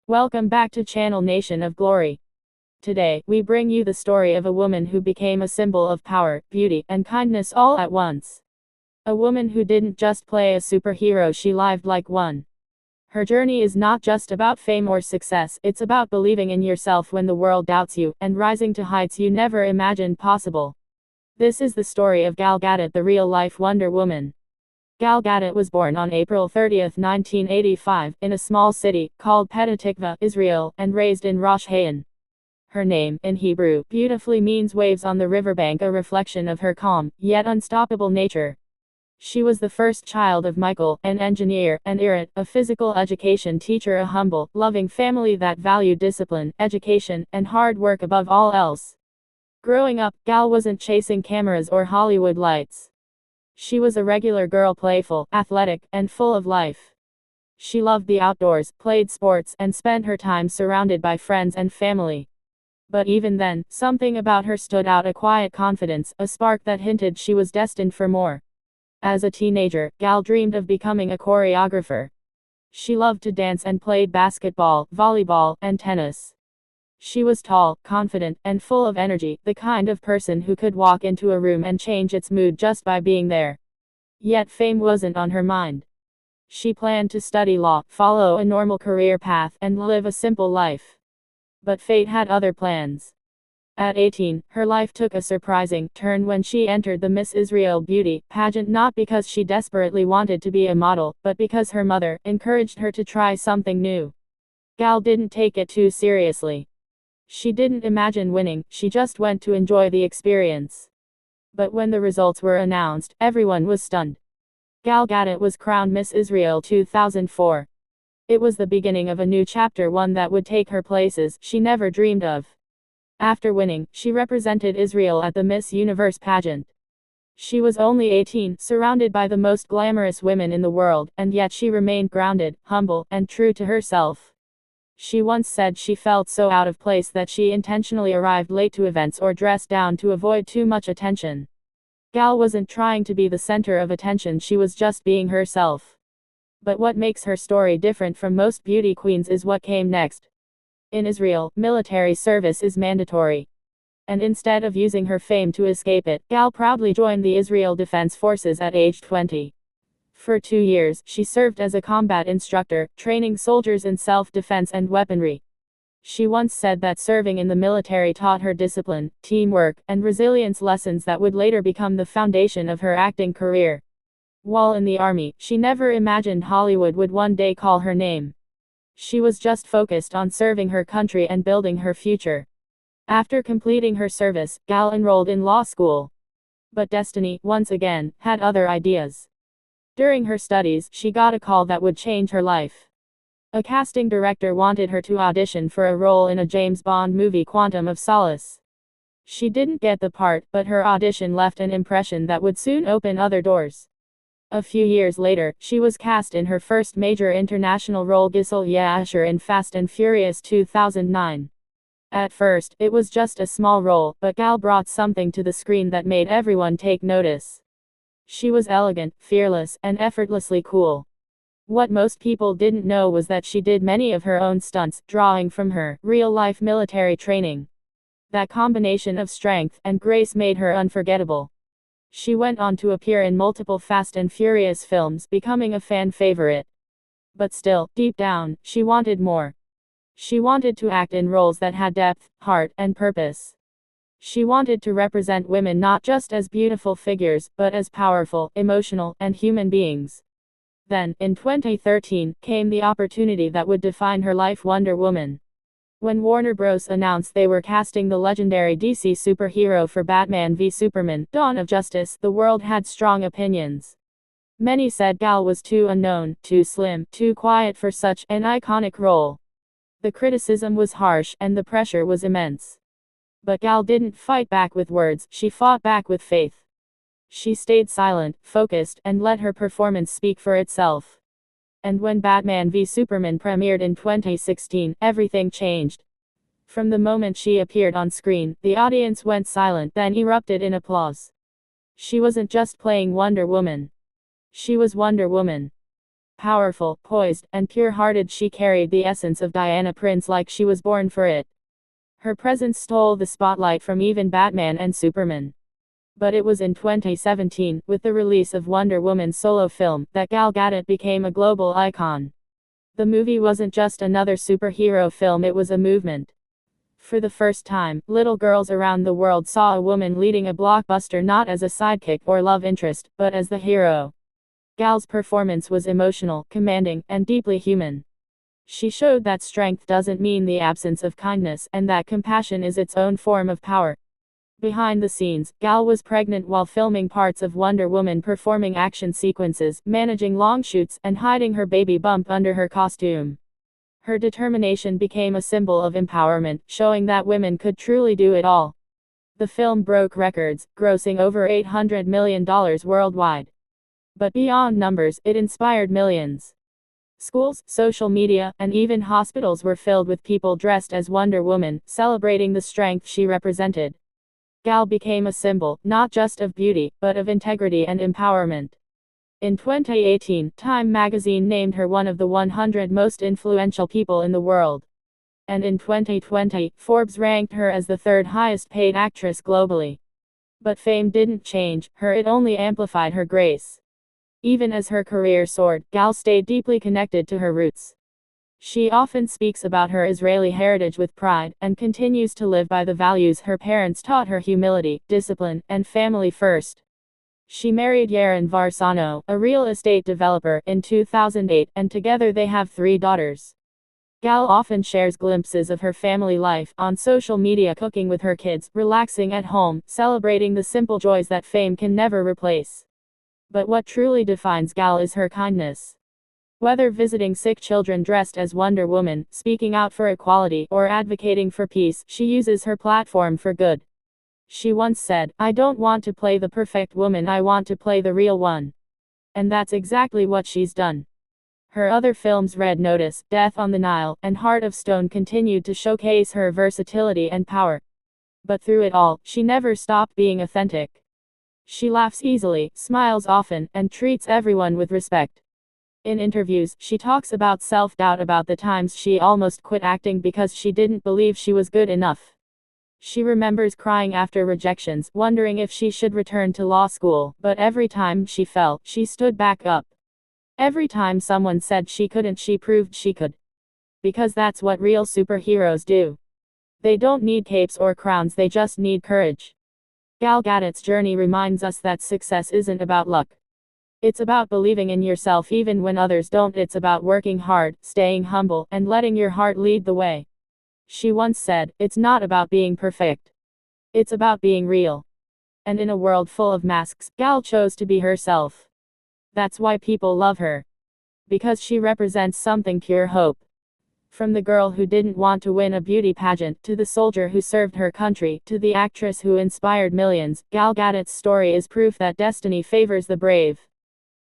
Welcome back to Channel Nation of Glory. Today, we bring you the story of a woman who became a symbol of power, beauty, and kindness all at once. A woman who didn't just play a superhero, she lived like one. Her journey is not just about fame or success, it's about believing in yourself when the world doubts you, and rising to heights you never imagined possible. This is the story of Gal Gadot, the real-life Wonder Woman. Gal Gadot was born on April 30, 1985, in a small city called Petah Tikva, Israel, and raised in Rosh Hashanah. Her name, in Hebrew, beautifully means waves on the riverbank, a reflection of her calm, yet unstoppable nature. She was the first child of Michael, an engineer, and Irit, a physical education teacher, a humble, loving family that valued discipline, education, and hard work above all else. Growing up, Gal wasn't chasing cameras or Hollywood lights. She was a regular girl, playful, athletic, and full of life. She loved the outdoors, played sports, and spent her time surrounded by friends and family. But even then, something about her stood out: a quiet confidence, a spark that hinted she was destined for more. As a teenager, Gal dreamed of becoming a choreographer. She loved to dance and played basketball, volleyball, and tennis. She was tall, confident, and full of energy, the kind of person who could walk into a room and change its mood just by being there. Yet fame wasn't on her mind. She planned to study law, follow a normal career path, and live a simple life. But fate had other plans. At 18, her life took a surprising turn when she entered the Miss Israel beauty pageant, not because she desperately wanted to be a model, but because her mother encouraged her to try something new. Gal didn't take it too seriously. She didn't imagine winning, she just went to enjoy the experience. But when the results were announced, everyone was stunned. Gal Gadot was crowned Miss Israel 2004. It was the beginning of a new chapter, one that would take her places she never dreamed of. After winning, she represented Israel at the Miss Universe pageant. She was only 18, surrounded by the most glamorous women in the world, and yet she remained grounded, humble, and true to herself. She once said she felt so out of place that she intentionally arrived late to events or dressed down to avoid too much attention. Gal wasn't trying to be the center of attention, she was just being herself. But what makes her story different from most beauty queens is what came next. In Israel, military service is mandatory. And instead of using her fame to escape it, Gal proudly joined the Israel Defense Forces at age 20. For 2 years, she served as a combat instructor, training soldiers in self-defense and weaponry. She once said that serving in the military taught her discipline, teamwork, and resilience, lessons that would later become the foundation of her acting career. While in the army, she never imagined Hollywood would one day call her name. She was just focused on serving her country and building her future. After completing her service, Gal enrolled in law school. But destiny, once again, had other ideas. During her studies, she got a call that would change her life. A casting director wanted her to audition for a role in a James Bond movie, Quantum of Solace. She didn't get the part, but her audition left an impression that would soon open other doors. A few years later, she was cast in her first major international role, Giselle Yasher, in Fast and Furious 2009. At first, it was just a small role, but Gal brought something to the screen that made everyone take notice. She was elegant, fearless, and effortlessly cool. What most people didn't know was that she did many of her own stunts, drawing from her real-life military training. That combination of strength and grace made her unforgettable. She went on to appear in multiple Fast and Furious films, becoming a fan favorite. But still, deep down, she wanted more. She wanted to act in roles that had depth, heart, and purpose. She wanted to represent women not just as beautiful figures, but as powerful, emotional, and human beings. Then, in 2013, came the opportunity that would define her life: Wonder Woman. When Warner Bros. Announced they were casting the legendary DC superhero for Batman v Superman: Dawn of Justice, the world had strong opinions. Many said Gal was too unknown, too slim, too quiet for such an iconic role. The criticism was harsh, and the pressure was immense. But Gal didn't fight back with words, she fought back with faith. She stayed silent, focused, and let her performance speak for itself. And when Batman v Superman premiered in 2016, everything changed. From the moment she appeared on screen, the audience went silent, then erupted in applause. She wasn't just playing Wonder Woman. She was Wonder Woman. Powerful, poised, and pure-hearted, she carried the essence of Diana Prince like she was born for it. Her presence stole the spotlight from even Batman and Superman. But it was in 2017, with the release of Wonder Woman's solo film, that Gal Gadot became a global icon. The movie wasn't just another superhero film, it was a movement. For the first time, little girls around the world saw a woman leading a blockbuster not as a sidekick or love interest, but as the hero. Gal's performance was emotional, commanding, and deeply human. She showed that strength doesn't mean the absence of kindness, and that compassion is its own form of power. Behind the scenes, Gal was pregnant while filming parts of Wonder Woman, performing action sequences, managing long shoots, and hiding her baby bump under her costume. Her determination became a symbol of empowerment, showing that women could truly do it all. The film broke records, grossing over $800 million worldwide. But beyond numbers, it inspired millions. Schools, social media, and even hospitals were filled with people dressed as Wonder Woman, celebrating the strength she represented. Gal became a symbol, not just of beauty, but of integrity and empowerment. In 2018, Time magazine named her one of the 100 most influential people in the world. And in 2020, Forbes ranked her as the third highest paid actress globally. But fame didn't change her, it only amplified her grace. Even as her career soared, Gal stayed deeply connected to her roots. She often speaks about her Israeli heritage with pride, and continues to live by the values her parents taught her: humility, discipline, and family first. She married Yaron Varsano, a real estate developer, in 2008, and together they have 3 daughters. Gal often shares glimpses of her family life on social media, cooking with her kids, relaxing at home, celebrating the simple joys that fame can never replace. But what truly defines Gal is her kindness. Whether visiting sick children dressed as Wonder Woman, speaking out for equality, or advocating for peace, she uses her platform for good. She once said, "I don't want to play the perfect woman, I want to play the real one." And that's exactly what she's done. Her other films, Red Notice, Death on the Nile, and Heart of Stone, continued to showcase her versatility and power. But through it all, she never stopped being authentic. She laughs easily, smiles often, and treats everyone with respect. In interviews, she talks about self-doubt, about the times she almost quit acting because she didn't believe she was good enough. She remembers crying after rejections, wondering if she should return to law school, but every time she fell, she stood back up. Every time someone said she couldn't, she proved she could. Because that's what real superheroes do. They don't need capes or crowns, they just need courage. Gal Gadot's journey reminds us that success isn't about luck. It's about believing in yourself even when others don't. It's about working hard, staying humble, and letting your heart lead the way. She once said, "It's not about being perfect. It's about being real." And in a world full of masks, Gal chose to be herself. That's why people love her. Because she represents something pure: hope. From the girl who didn't want to win a beauty pageant, to the soldier who served her country, to the actress who inspired millions, Gal Gadot's story is proof that destiny favors the brave.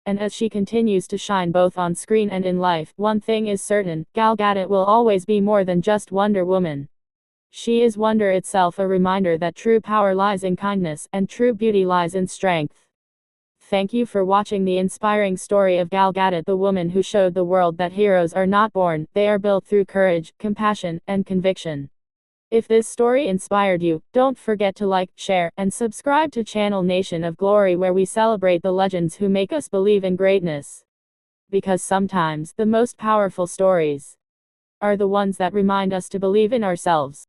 And as she continues to shine both on screen and in life, one thing is certain: Gal Gadot will always be more than just Wonder Woman. She is wonder itself, a reminder that true power lies in kindness, and true beauty lies in strength. Thank you for watching the inspiring story of Gal Gadot, the woman who showed the world that heroes are not born, they are built through courage, compassion, and conviction. If this story inspired you, don't forget to like, share, and subscribe to Channel Nation of Glory, where we celebrate the legends who make us believe in greatness. Because sometimes, the most powerful stories are the ones that remind us to believe in ourselves.